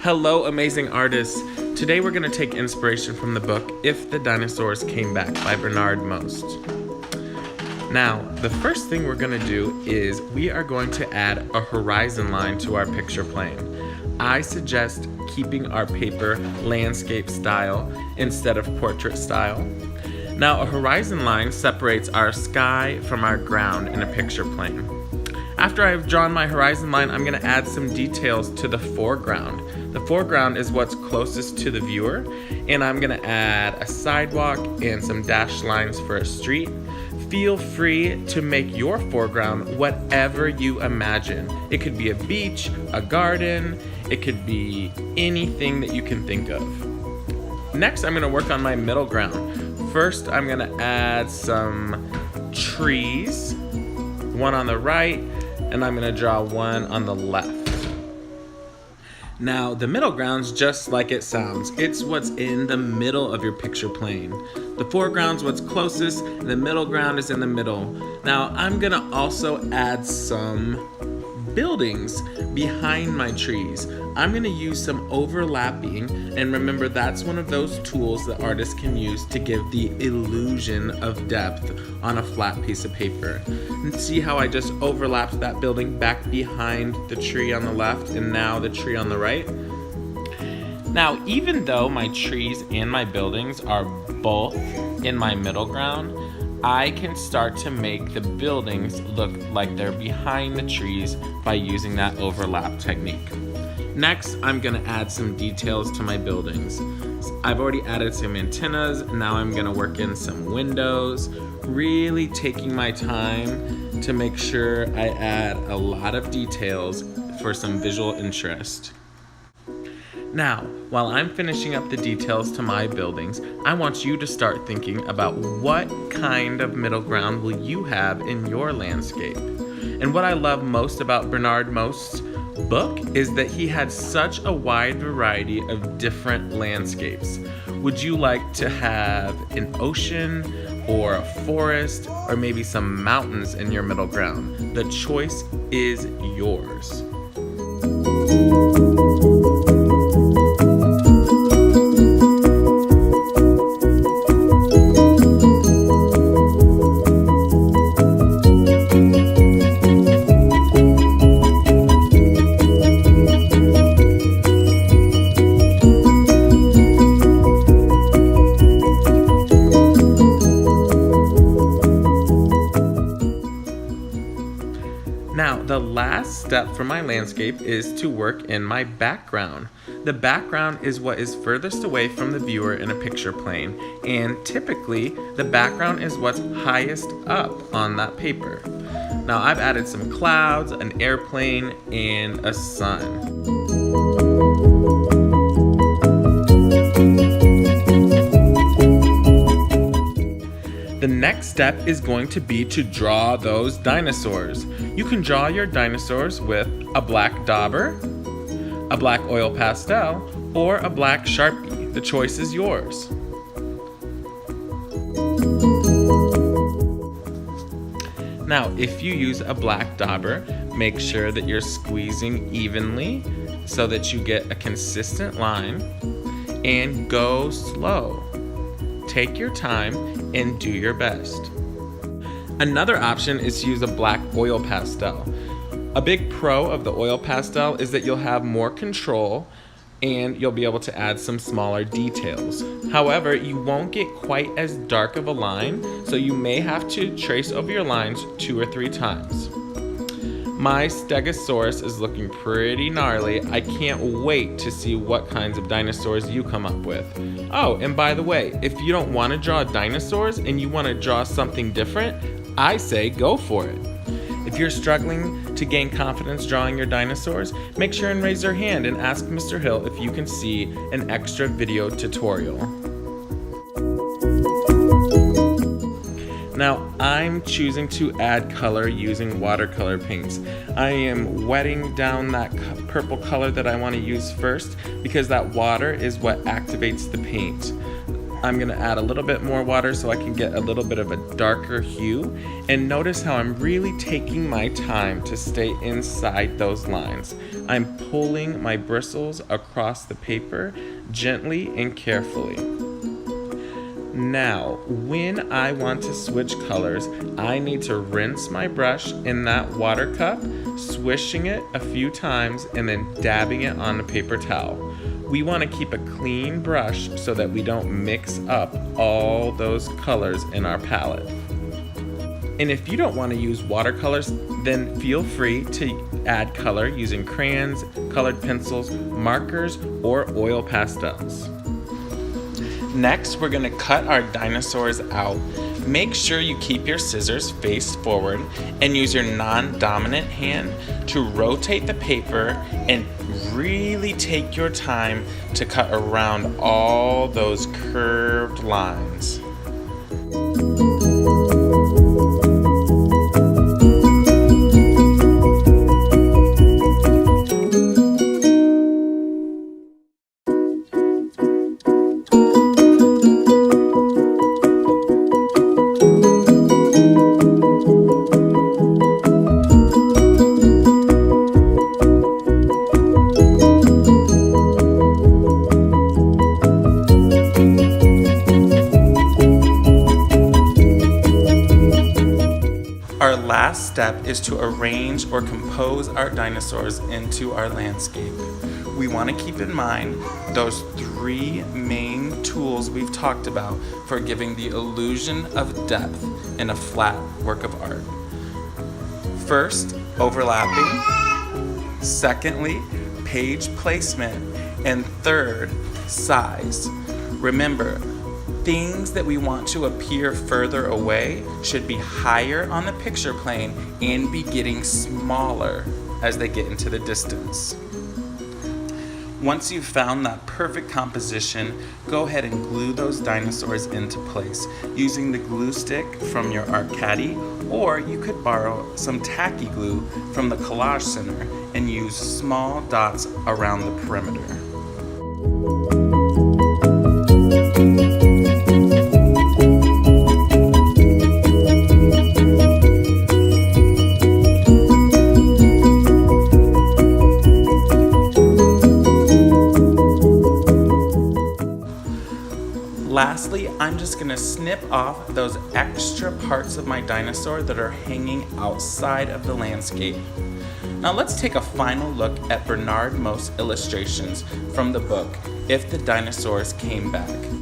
Hello, amazing artists. Today we're going to take inspiration from the book If the Dinosaurs Came Back by Bernard Most. Now, the first thing we're going to do is we are going to add a horizon line to our picture plane. I suggest keeping our paper landscape style instead of portrait style. Now, a horizon line separates our sky from our ground in a picture plane. After I've drawn my horizon line, I'm going to add some details to the foreground. The foreground is what's closest to the viewer, and I'm going to add a sidewalk and some dashed lines for a street. Feel free to make your foreground whatever you imagine. It could be a beach, a garden, it could be anything that you can think of. Next, I'm going to work on my middle ground. First, I'm going to add some trees, one on the right, and I'm going to draw one on the left. Now, the middle ground's just like it sounds. It's what's in the middle of your picture plane. The foreground's what's closest, and the middle ground is in the middle. Now, I'm gonna also add some buildings behind my trees. I'm gonna use some overlapping, and remember that's one of those tools that artists can use to give the illusion of depth on a flat piece of paper. And see how I just overlapped that building back behind the tree on the left and now the tree on the right? Now, even though my trees and my buildings are both in my middle ground, I can start to make the buildings look like they're behind the trees by using that overlap technique. Next, I'm gonna add some details to my buildings. I've already added some antennas, now I'm gonna work in some windows, really taking my time to make sure I add a lot of details for some visual interest. Now, while I'm finishing up the details to my buildings, I want you to start thinking about what kind of middle ground will you have in your landscape. And what I love most about Bernard Most's book is that he had such a wide variety of different landscapes. Would you like to have an ocean or a forest or maybe some mountains in your middle ground? The choice is yours. Now, the last step for my landscape is to work in my background. The background is what is furthest away from the viewer in a picture plane, and typically the background is what's highest up on that paper. Now, I've added some clouds, an airplane, and a sun. The next step is going to be to draw those dinosaurs. You can draw your dinosaurs with a black dauber, a black oil pastel, or a black Sharpie. The choice is yours. Now, if you use a black dauber, make sure that you're squeezing evenly so that you get a consistent line, and go slow. Take your time and do your best. Another option is to use a black oil pastel. A big pro of the oil pastel is that you'll have more control and you'll be able to add some smaller details. However, you won't get quite as dark of a line, so you may have to trace over your lines 2 or 3 times. My Stegosaurus is looking pretty gnarly. I can't wait to see what kinds of dinosaurs you come up with. Oh, and by the way, if you don't want to draw dinosaurs and you want to draw something different, I say go for it. If you're struggling to gain confidence drawing your dinosaurs, make sure and raise your hand and ask Mr. Hill if you can see an extra video tutorial. Now, I'm choosing to add color using watercolor paints. I am wetting down that purple color that I want to use first because that water is what activates the paint. I'm gonna add a little bit more water so I can get a little bit of a darker hue. And notice how I'm really taking my time to stay inside those lines. I'm pulling my bristles across the paper gently and carefully. Now, when I want to switch colors, I need to rinse my brush in that water cup, swishing it a few times and then dabbing it on a paper towel. We want to keep a clean brush so that we don't mix up all those colors in our palette. And if you don't want to use watercolors, then feel free to add color using crayons, colored pencils, markers, or oil pastels. Next, we're going to cut our dinosaurs out. Make sure you keep your scissors faced forward and use your non-dominant hand to rotate the paper and really take your time to cut around all those curved lines. Our last step is to arrange or compose our dinosaurs into our landscape. We want to keep in mind those three main tools we've talked about for giving the illusion of depth in a flat work of art. First, overlapping. Secondly, page placement. And third, size. Remember, things that we want to appear further away should be higher on the picture plane and be getting smaller as they get into the distance. Once you've found that perfect composition, go ahead and glue those dinosaurs into place using the glue stick from your art caddy, or you could borrow some tacky glue from the Collage Center and use small dots around the perimeter. Lastly, I'm just going to snip off those extra parts of my dinosaur that are hanging outside of the landscape. Now let's take a final look at Bernard Most illustrations from the book, If the Dinosaurs Came Back.